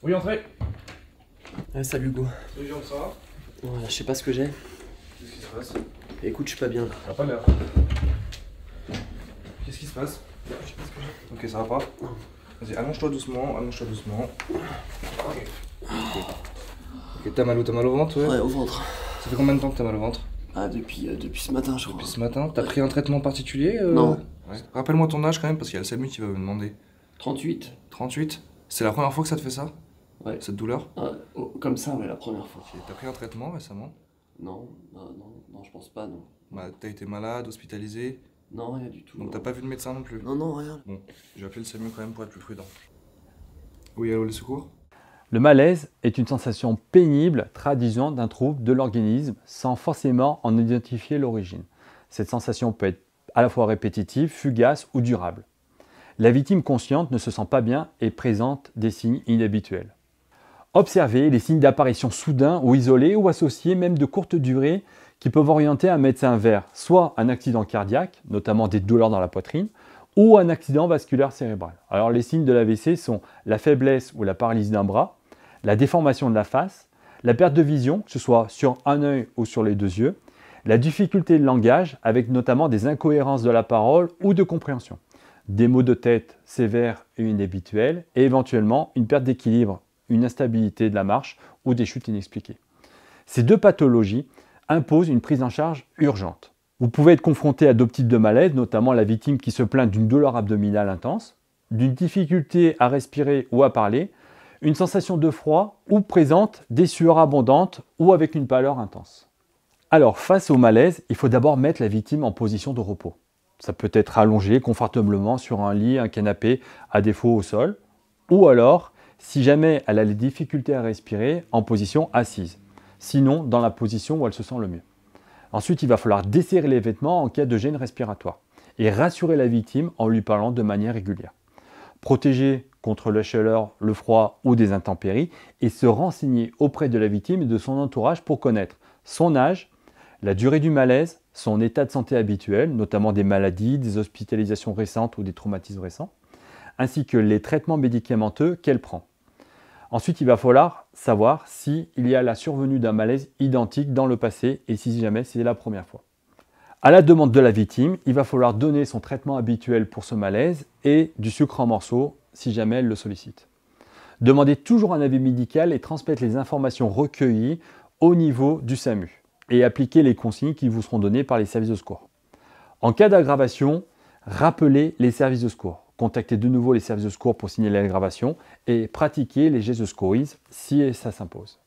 Oui, entrez. Salut Hugo. Salut Jean, ça va? Voilà, je sais pas ce que j'ai. Qu'est-ce qui se passe? Écoute, je suis pas bien. Ça va pas l'air. Qu'est-ce qui se passe? Je sais pas ce que j'ai. Ok, ça va pas? Vas-y, allonge-toi doucement, allonge-toi doucement. Ok. Ok, t'as mal où? T'as mal au ventre? Ouais, au ventre. Ça fait combien de temps que t'as mal au ventre? Ah, depuis ce matin, je crois. Depuis ce matin? T'as pris un traitement particulier? Non. Ouais. Rappelle-moi ton âge quand même, parce qu'il y a le SAMU qui va me demander. 38. 38? C'est la première fois que ça te fait ça? Ouais. Cette douleur? Comme ça, ouais, la première fois. Ok, t'as pris un traitement récemment? Non, je pense pas, non. Bah, t'as été malade, hospitalisé? Non, rien du tout. Donc t'as pas vu de médecin non plus? Non, rien. Bon, je vais appeler le SAMU quand même pour être plus prudent. Oui, allô, les secours? Le malaise est une sensation pénible traduisant d'un trouble de l'organisme sans forcément en identifier l'origine. Cette sensation peut être à la fois répétitive, fugace ou durable. La victime consciente ne se sent pas bien et présente des signes inhabituels. Observez les signes d'apparition soudains ou isolés ou associés même de courte durée qui peuvent orienter un médecin vers soit un accident cardiaque, notamment des douleurs dans la poitrine, ou un accident vasculaire cérébral. Alors les signes de l'AVC sont la faiblesse ou la paralysie d'un bras, la déformation de la face, la perte de vision, que ce soit sur un œil ou sur les deux yeux, la difficulté de langage avec notamment des incohérences de la parole ou de compréhension, des maux de tête sévères et inhabituels et éventuellement une perte d'équilibre, une instabilité de la marche ou des chutes inexpliquées. Ces deux pathologies imposent une prise en charge urgente. Vous pouvez être confronté à d'autres types de malaise, notamment la victime qui se plaint d'une douleur abdominale intense, d'une difficulté à respirer ou à parler, une sensation de froid ou présente des sueurs abondantes ou avec une pâleur intense. Alors, face au malaise, il faut d'abord mettre la victime en position de repos. Ça peut être allongé confortablement sur un lit, un canapé, à défaut au sol, ou alors, si jamais elle a des difficultés à respirer, en position assise. Sinon, dans la position où elle se sent le mieux. Ensuite, il va falloir desserrer les vêtements en cas de gêne respiratoire et rassurer la victime en lui parlant de manière régulière. Protéger contre la chaleur, le froid ou des intempéries et se renseigner auprès de la victime et de son entourage pour connaître son âge, la durée du malaise, son état de santé habituel, notamment des maladies, des hospitalisations récentes ou des traumatismes récents, ainsi que les traitements médicamenteux qu'elle prend. Ensuite, il va falloir savoir s'il y a la survenue d'un malaise identique dans le passé et si jamais c'est la première fois. À la demande de la victime, il va falloir donner son traitement habituel pour ce malaise et du sucre en morceaux si jamais elle le sollicite. Demandez toujours un avis médical et transmettre les informations recueillies au niveau du SAMU et appliquez les consignes qui vous seront données par les services de secours. En cas d'aggravation, rappelez les services de secours. Contactez de nouveau les services de secours pour signaler l'aggravation et pratiquez les gestes de secourisme si ça s'impose.